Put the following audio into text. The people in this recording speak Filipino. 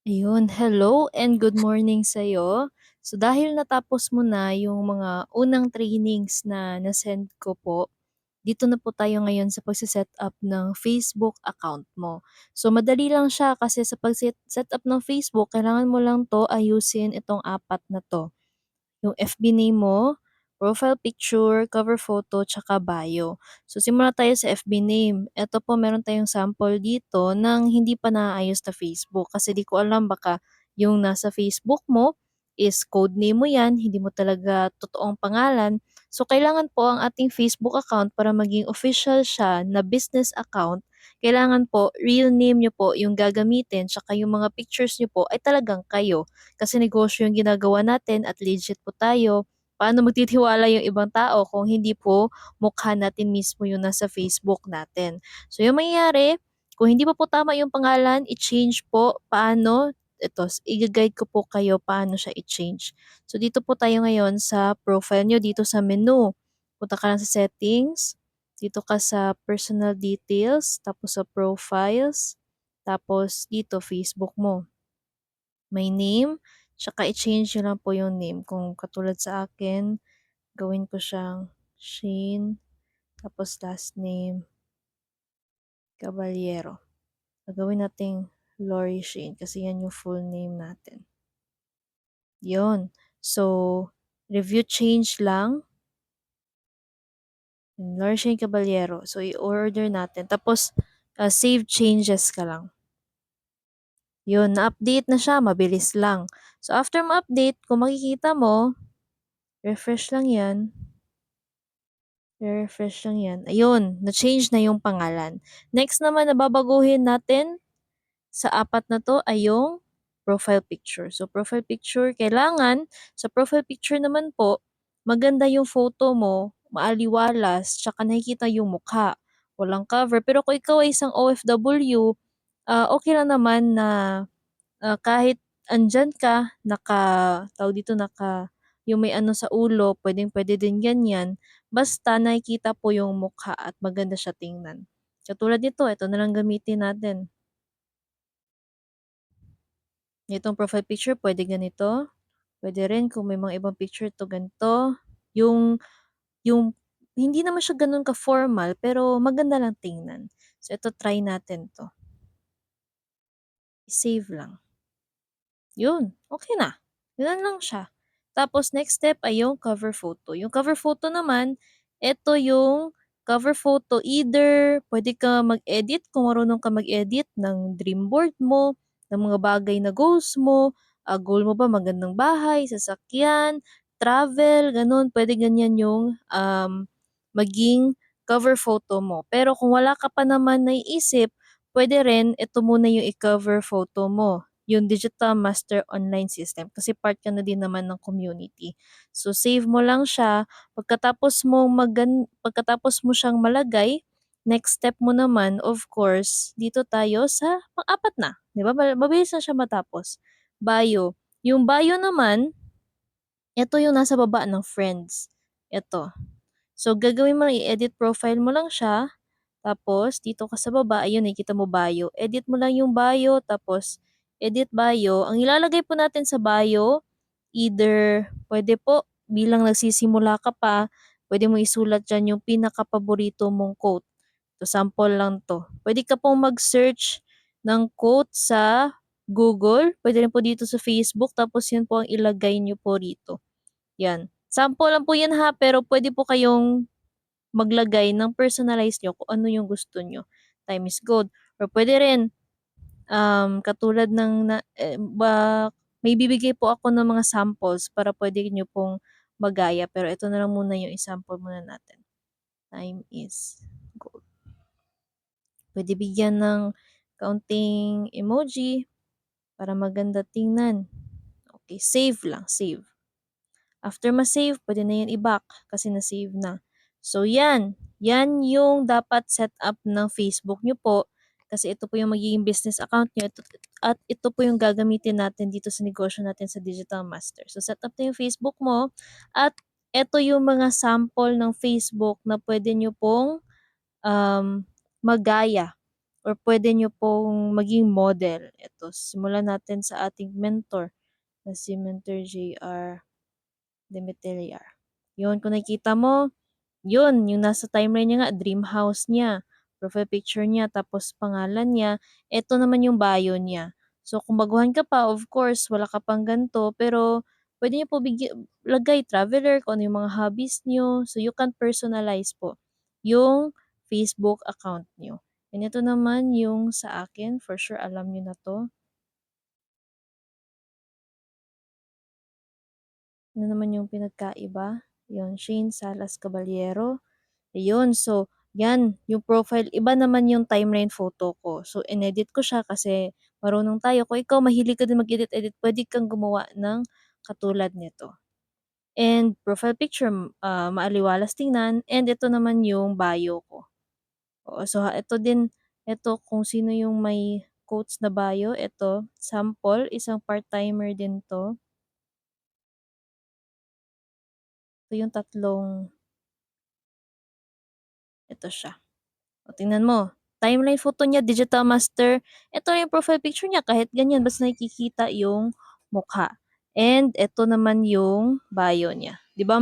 Ayun, hello and good morning sa'yo. So dahil natapos mo na yung mga unang trainings na na-send ko po, dito na po tayo ngayon sa pagse-set up ng Facebook account mo. So madali lang siya kasi sa pag-set up ng Facebook, kailangan mo lang 'to ayusin itong apat na 'to. Yung FB name mo, profile picture, cover photo, tsaka bio. So simula tayo sa FB name. Eto po meron tayong sample dito ng hindi pa naayos na Facebook kasi di ko alam baka yung nasa Facebook mo is code name mo yan, hindi mo talaga totoong pangalan. So kailangan po ang ating Facebook account para maging official siya na business account, kailangan po real name nyo po yung gagamitin tsaka yung mga pictures nyo po ay talagang kayo. Kasi negosyo yung ginagawa natin at legit po tayo. Paano magtitiwala yung ibang tao kung hindi po mukha natin mismo yung nasa Facebook natin. So yung mangyayari, kung hindi pa po tama yung pangalan, i-change po. Paano? Ito, i-guide ko po kayo paano siya i-change. So dito po tayo ngayon sa profile nyo, dito sa menu. Punta ka lang sa settings, dito ka sa personal details, tapos sa profiles, tapos dito Facebook mo. May name, tsaka i-change niyo lang po yung name. Kung katulad sa akin, gawin ko siyang Shane, tapos last name, Caballero. Gagawin nating Lori Shane kasi yan yung full name natin. Yun. So, review change lang. Lori Shane Caballero. So, i-order natin. Tapos, save changes ka lang. Yun, na-update na siya. Mabilis lang. So, after ma-update, kung makikita mo, refresh lang yan. I-refresh lang yan. Ayun, na-change na yung pangalan. Next naman na babaguhin natin sa apat na 'to ay yung profile picture. So, profile picture, kailangan sa profile picture naman po, maganda yung photo mo, maaliwalas, tsaka nakikita yung mukha. Walang cover. Pero kung ikaw ay isang OFW, okey lang naman na kahit andiyan ka, tawag dito, yung may ano sa ulo, puwedeng-puwede din ganyan, basta nakikita po yung mukha at maganda siya tingnan. Katulad nito, ito na lang gamitin natin. Itong profile picture puwede ganito, puwede rin kung may mga ibang picture 'to ganito. Yung hindi naman siya gano'n ka-formal pero maganda lang tingnan. So ito, try natin 'to, i-save lang. Yun, okay na. Gano'n lang siya. Tapos next step ay yung cover photo. Yung cover photo naman, eto yung cover photo, either puwede ka mag-edit kung marunong ka mag-edit ng dream board mo, ng mga bagay na goals mo. Goal mo ba magandang bahay, sasakyan, travel, gano'n. Puwede ganyan yung, maging cover photo mo. Pero kung wala ka pa naman naiisip, puwede rin ito muna yung i-cover photo mo, yung Digital Master Online System kasi part ka na din naman ng community. So save mo lang siya, pagkatapos mo siyang malagay, next step mo naman of course dito tayo sa pang-apat na, 'di ba mabilis na siya matapos, bio. Yung bio naman, eto yung nasa baba ng friends, eto. So gagawin mo lang i-edit profile mo lang siya, tapos dito ka sa baba, ayun nakikita mo bio, edit mo lang yung bio tapos edit bio. Ang ilalagay po natin sa bio, either puwede po bilang nagsisimula ka pa, puwede mo isulat diyan yung pinakapaborito mong quote. So sample lang 'to. Puwede ka pong mag-search ng quote sa Google, puwede rin po dito sa Facebook tapos yun po ang ilagay niyo po rito, 'yan. Sample lang po 'yan ha, pero puwede po kayong maglagay ng personalize niyo kung ano yung gusto niyo. Time is gold or puwede rin, katulad ng may bibigay po ako ng mga samples para puwede niyo pong magaya, pero ito na lang muna yung i-sample muna natin. Time is gold. Puwede bigyan ng kaunting emoji para maganda tingnan. Okay, save lang, save. After ma-save, puwede na 'yan i-back kasi na-save na. So 'yan, 'yan yung dapat set up ng Facebook niyo po kasi ito po yung magiging business account niyo at ito po yung gagamitin natin dito sa negosyo natin sa Digital Master. So set up na yung Facebook mo at eto yung mga sample ng Facebook na puwede niyo pong, magaya or puwede niyo pong maging model. Eto, simulan natin sa ating mentor na si Mentor JR Dimitriar. 'Yun, kung nakikita mo, 'yun yung nasa timeline niya nga dream house niya, profile picture niya, tapos pangalan niya, eto naman yung bio niya. So kung baguhan ka pa, of course wala ka pang gan'to, pero puwede niyo po lagay traveler, kung ano yung mga hobbies niyo, so you can personalize po yung Facebook account niyo. And ito naman yung sa akin, for sure alam niyo na 'to. Ano naman yung pinagkaiba? Yun, Shane Salas Caballero. Ayun, so 'yan, yung profile iba naman yung timeline photo ko. So inedit ko siya kasi marunong tayo. Kung ikaw mahilig ka din mag-edit-edit, puwede kang gumawa ng katulad nito. And profile picture, maaliwalas tingnan, and ito naman yung bio ko. Oo, so ito din, ito kung sino yung may quotes na bio, ito sample, isang part-timer din 'to. Ito yung tatlong, ito siya. O tingnan mo, timeline photo niya digital master, eto yung profile picture niya kahit ganyan basta nakikita yung mukha. And eto naman yung bio niya, 'di ba